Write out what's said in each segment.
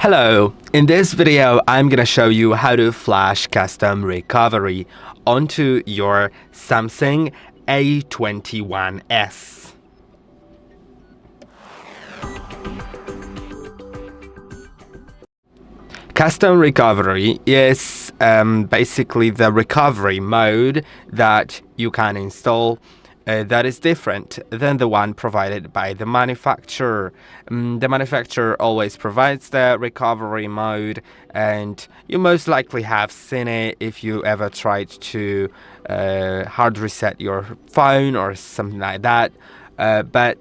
Hello, in this video I'm gonna show you how to flash custom recovery onto your Samsung A21s. Custom recovery is basically the recovery mode that you can install that is different than the one provided by the manufacturer. The manufacturer always provides the recovery mode, and you most likely have seen it if you ever tried to hard reset your phone or something like that. But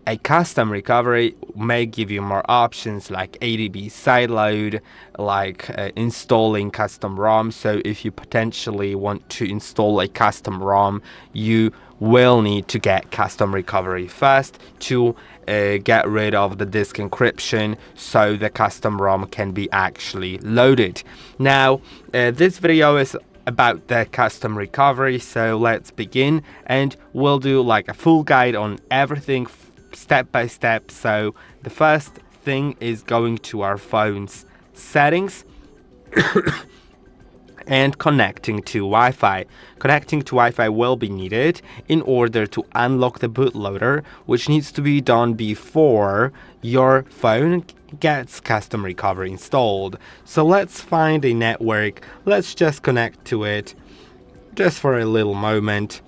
a custom recovery may give you more options like ADB sideload, like installing custom ROM. So if you potentially want to install a custom ROM, you will need to get custom recovery first to get rid of the disk encryption so the custom ROM can be actually loaded. Now, this video is about the custom recovery, so let's begin, and we'll do like a full guide on everything step by step. So the first thing is going to our phone's settings and connecting to Wi-Fi. Connecting to Wi-Fi will be needed in order to unlock the bootloader, which needs to be done before your phone gets custom recovery installed. So let's find a network. Let's just connect to it just for a little moment.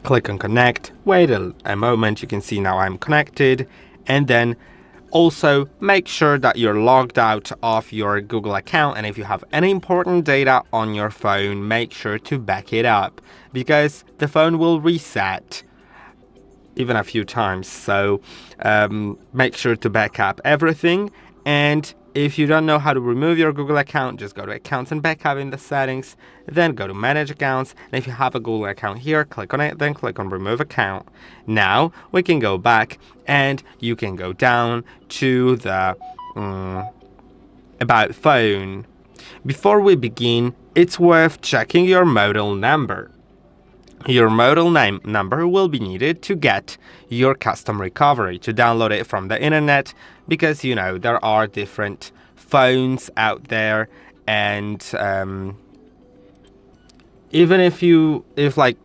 Click on connect, wait a moment, you can see now I'm connected, and then also make sure that you're logged out of your Google account, and if you have any important data on your phone, make sure to back it up because the phone will reset even a few times. So make sure to back up everything, and if you don't know how to remove your Google account, just go to Accounts and Backup in the settings, then go to Manage Accounts, and if you have a Google account here, click on it, then click on Remove Account. Now we can go back and you can go down to the About Phone. Before we begin, it's worth checking your model number. Your model number will be needed to get your custom recovery, to download it from the internet, because you know there are different phones out there, and even if like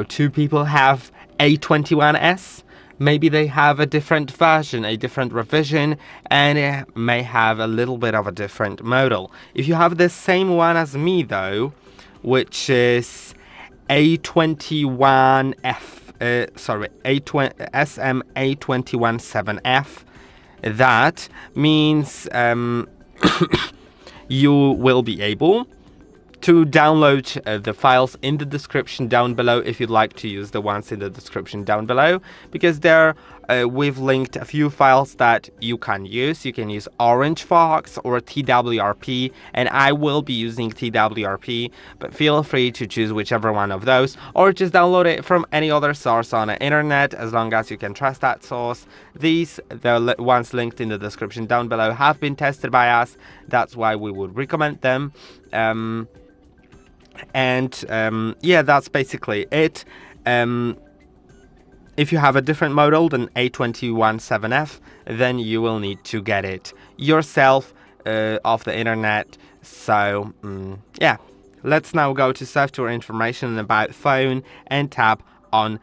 two people have A21s, maybe they have a different version, a different revision, and it may have a little bit of a different model. If you have the same one as me though, which is SM A217F, that means you will be able to download the files in the description down below if you'd like to use the ones in the description down below, because there we've linked a few files that you can use. You can use OrangeFox or TWRP, and I will be using TWRP, but feel free to choose whichever one of those, or just download it from any other source on the internet as long as you can trust that source. The ones linked in the description down below, have been tested by us. That's why we would recommend them. Yeah, that's basically it. If you have a different model than A217F, then you will need to get it yourself off the internet. So yeah, let's now go to software information and About Phone and tap on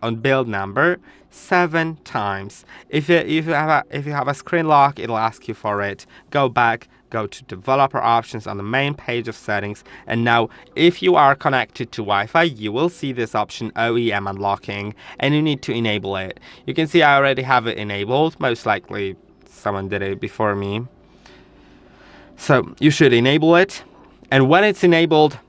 on build number 7 times. If you have a screen lock, it'll ask you for it. Go back, go to developer options on the main page of settings, and now if you are connected to Wi-Fi, you will see this option OEM unlocking, and you need to enable it. You can see I already have it enabled. Most likely someone did it before me. So you should enable it, and when it's enabled,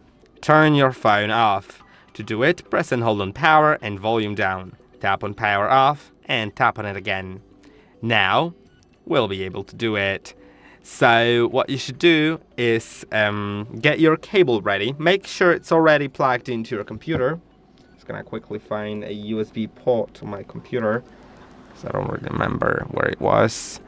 turn your phone off. To do it, press and hold on power and volume down. Tap on power off and tap on it again. Now we'll be able to do it. So what you should do is get your cable ready. Make sure it's already plugged into your computer. Just gonna quickly find a USB port on my computer because I don't really remember where it was.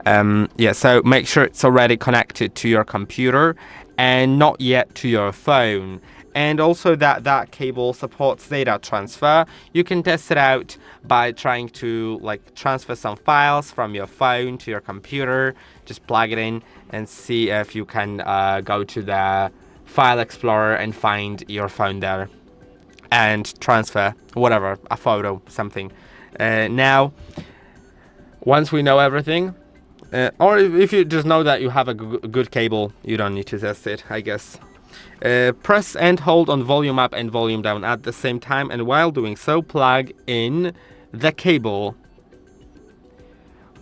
Yeah, so make sure it's already connected to your computer and not yet to your phone. and also that cable supports data transfer. You can test it out by trying to like transfer some files from your phone to your computer. Just plug it in and see if you can go to the file explorer and find your phone there and transfer whatever, a photo, something. Now, once we know everything, or if you just know that you have a good cable, you don't need to test it, I guess. Press and hold on volume up and volume down at the same time, and while doing so, plug in the cable.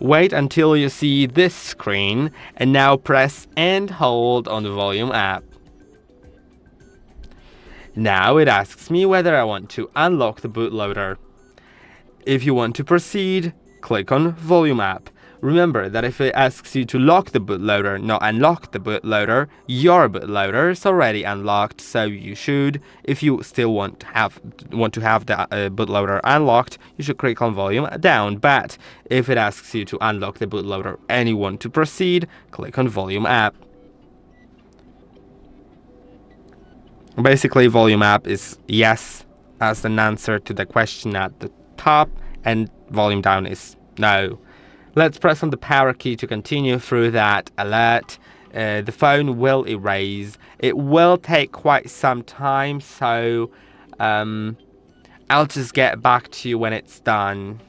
Wait until you see this screen, and now press and hold on the volume up. Now it asks me whether I want to unlock the bootloader. If you want to proceed, click on volume up. Remember that if it asks you to lock the bootloader, not unlock the bootloader, your bootloader is already unlocked, so you should, if you still want to have the bootloader unlocked, you should click on volume down. But if it asks you to unlock the bootloader and you want to proceed, click on volume up. Basically, volume up is yes as an answer to the question at the top, and volume down is no. Let's press on the power key to continue through that alert. The phone will erase. It will take quite some time, so I'll just get back to you when it's done.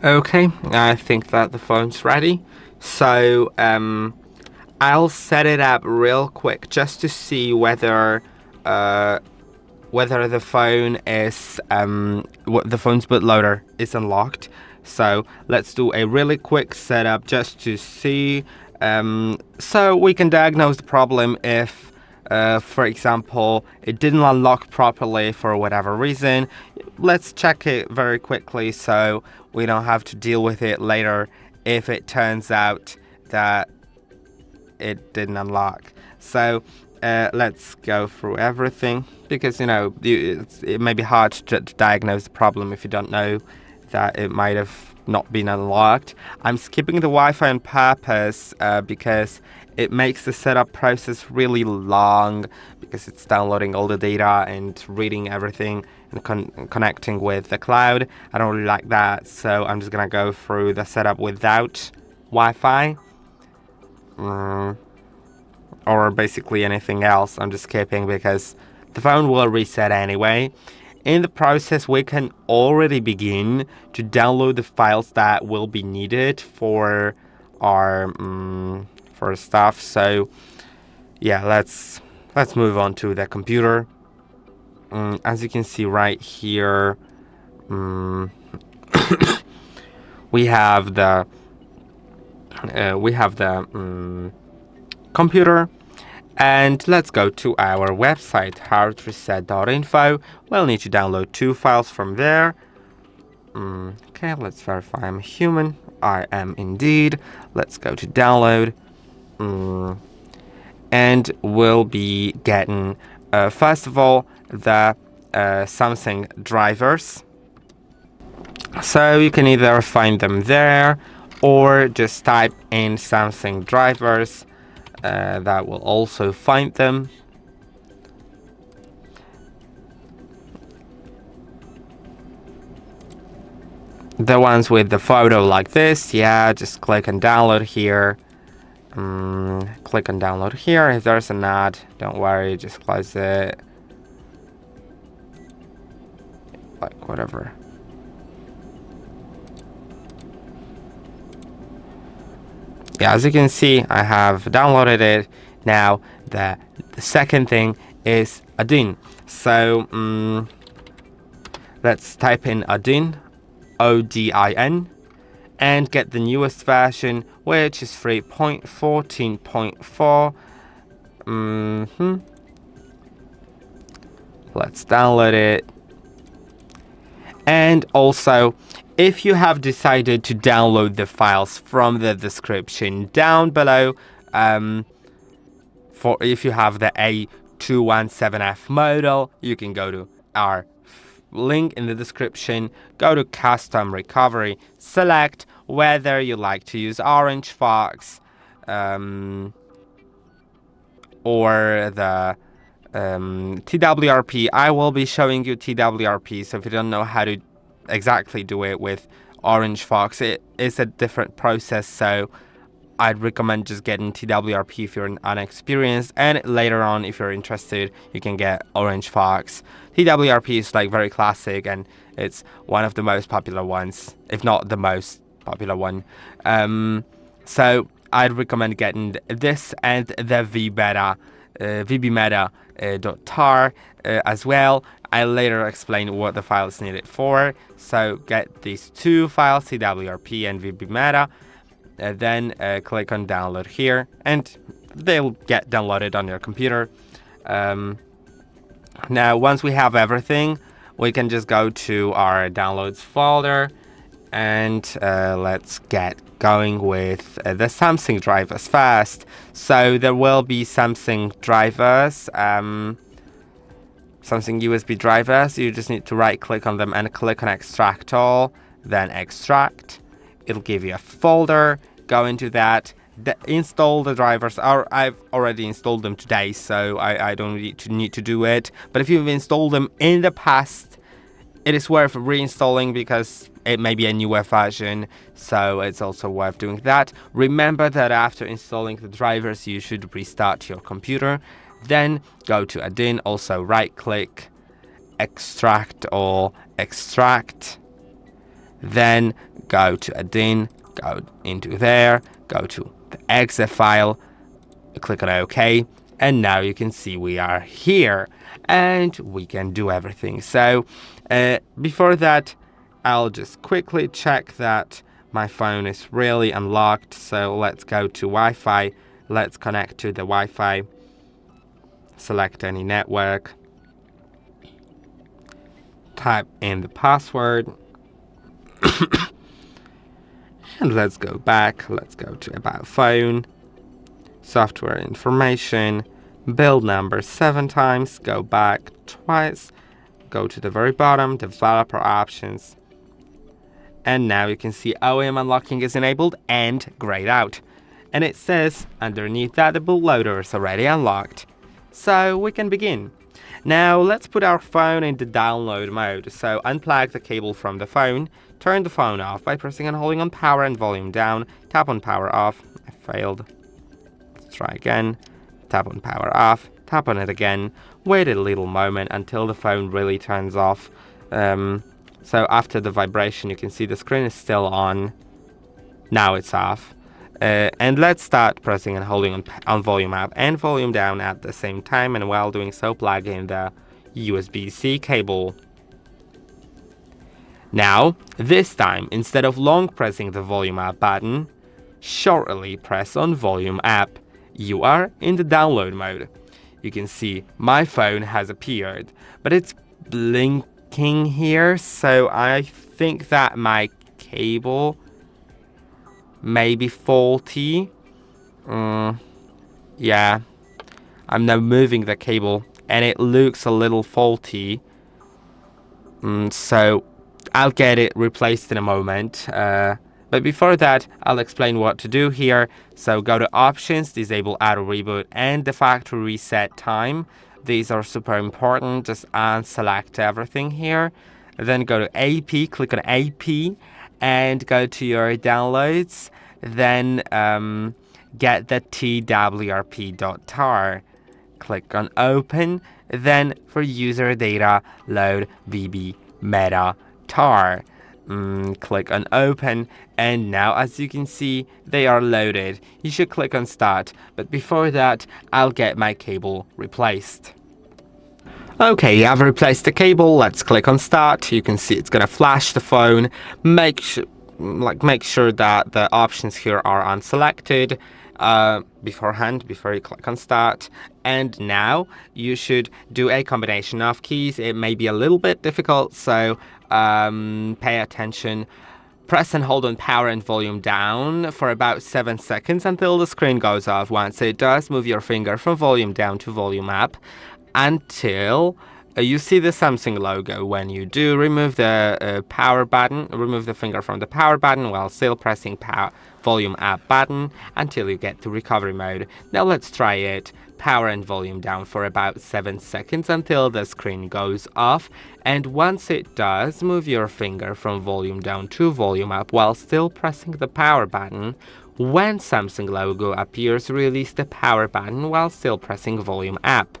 Okay, I think that the phone's ready. So I'll set it up real quick just to see whether the phone is the phone's bootloader is unlocked. So let's do a really quick setup just to see, so we can diagnose the problem if, for example, it didn't unlock properly for whatever reason. Let's check it very quickly so we don't have to deal with it later if it turns out that it didn't unlock. So let's go through everything, because it may be hard to diagnose the problem if you don't know that it might have not been unlocked. I'm skipping the Wi-Fi on purpose because it makes the setup process really long, because it's downloading all the data and reading everything and connecting with the cloud. I don't really like that, so I'm just gonna go through the setup without Wi-Fi. Or basically anything else. I'm just skipping because the phone will reset anyway. In the process, we can already begin to download the files that will be needed for our stuff. So yeah, let's move on to the computer. As you can see right here, we have the computer, and let's go to our website, HardReset.info. We'll need to download 2 files from there. Okay, let's verify I'm a human. I am indeed. Let's go to download, and we'll be getting first of all the Samsung drivers. So you can either find them there or just type in Samsung drivers. That will also find them. The ones with the photo like this, yeah, just click and download here. Click and download here. If there's an ad, don't worry, just close it. Like whatever. Yeah, as you can see, I have downloaded it. Now, the second thing is Odin. So, let's type in Odin, Odin, and get the newest version, which is 3.14.4. Let's download it. And also, if you have decided to download the files from the description down below, if you have the A21s model, you can go to our link in the description, go to custom recovery, select whether you like to use OrangeFox, or the TWRP. I will be showing you TWRP, so if you don't know how to exactly do it with OrangeFox, it is a different process, so I'd recommend just getting TWRP if you're unexperienced, and later on, if you're interested, you can get OrangeFox. TWRP is like very classic, and it's one of the most popular ones, if not the most popular one. So I'd recommend getting this and the vbmeta.tar as well. I'll later explain what the file is needed for. So get these two files, TWRP and vbmeta. Then click on download here, and they'll get downloaded on your computer. Now, once we have everything, we can just go to our downloads folder, and let's get going with the Samsung drivers first. So there will be Samsung drivers, Samsung USB drivers. You just need to right click on them and click on extract all, then extract. It'll give you a folder. Go into that, install the drivers. I've already installed them today, so I don't need to do it. But if you've installed them in the past, it is worth reinstalling because it may be a newer version, so it's also worth doing that. Remember that after installing the drivers, you should restart your computer. Then go to Odin, also right click, extract all, extract. Then go to Odin, go into there, go to the exe file, click on OK, and now you can see we are here and we can do everything. So before that, I'll just quickly check that my phone is really unlocked. So let's go to Wi-Fi, let's connect to the Wi-Fi, select any network, type in the password. And let's go back, let's go to About Phone, Software Information, build number 7 times, go back twice, go to the very bottom, Developer Options, and now you can see OEM unlocking is enabled and grayed out. And it says underneath that the bootloader is already unlocked. So we can begin. Now let's put our phone into download mode. So unplug the cable from the phone, turn the phone off by pressing and holding on power and volume down, tap on power off. I failed. Let's try again. Tap on power off, tap on it again, wait a little moment until the phone really turns off. So after the vibration, you can see the screen is still on. Now it's off. And let's start pressing and holding on volume up and volume down at the same time, and while doing so, plug in the USB-C cable. Now, this time, instead of long pressing the volume up button, shortly press on volume up. You are in the download mode. You can see my phone has appeared, but it's blinking here, so I think that my cable may be faulty. Yeah, I'm now moving the cable and it looks a little faulty. So I'll get it replaced in a moment. But before that, I'll explain what to do here. So go to Options, disable Auto Reboot and the Factory Reset Time. These are super important. Just unselect everything here. Then go to AP, click on AP, and go to your downloads. Then get the TWRP.tar. Click on Open. Then for user data, load vbmeta.tar. Click on Open, and now as you can see, they are loaded. You should click on Start, but before that, I'll get my cable replaced. Okay, I've replaced the cable. Let's click on Start. You can see it's gonna flash the phone. Make sure that the options here are unselected beforehand, before you click on Start. And now you should do a combination of keys. It may be a little bit difficult, so pay attention. Press and hold on power and volume down for about 7 seconds until the screen goes off. Once it does, move your finger from volume down to volume up until You see the Samsung logo. When you do, remove the power button, remove the finger from the power button while still pressing volume up button until you get to recovery mode. Now let's try it. Power and volume down for about 7 seconds until the screen goes off, and once it does, move your finger from volume down to volume up while still pressing the power button. When Samsung logo appears, release the power button while still pressing volume up.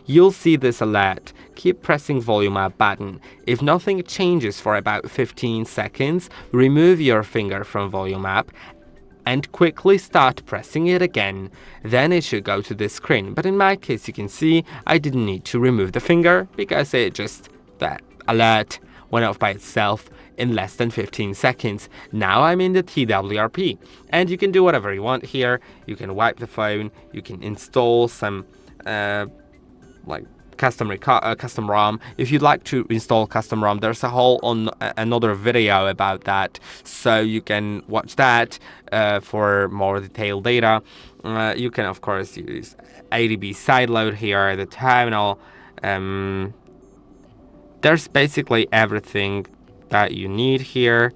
You'll see this alert. Keep pressing volume up button. If nothing changes for about 15 seconds, remove your finger from volume up and quickly start pressing it again. Then it should go to this screen. But in my case, you can see I didn't need to remove the finger because that alert went off by itself in less than 15 seconds. Now I'm in the TWRP, and you can do whatever you want here. You can wipe the phone, you can install some like custom ROM. If you'd like to install custom ROM, there's a whole another video about that, so you can watch that for more detailed data. You can of course use ADB sideload here, the terminal. There's basically everything that you need here.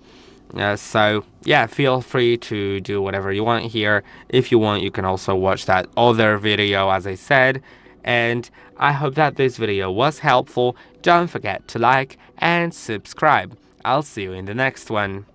So yeah, feel free to do whatever you want here. If you want, you can also watch that other video, as I said. And I hope that this video was helpful. Don't forget to like and subscribe. I'll see you in the next one.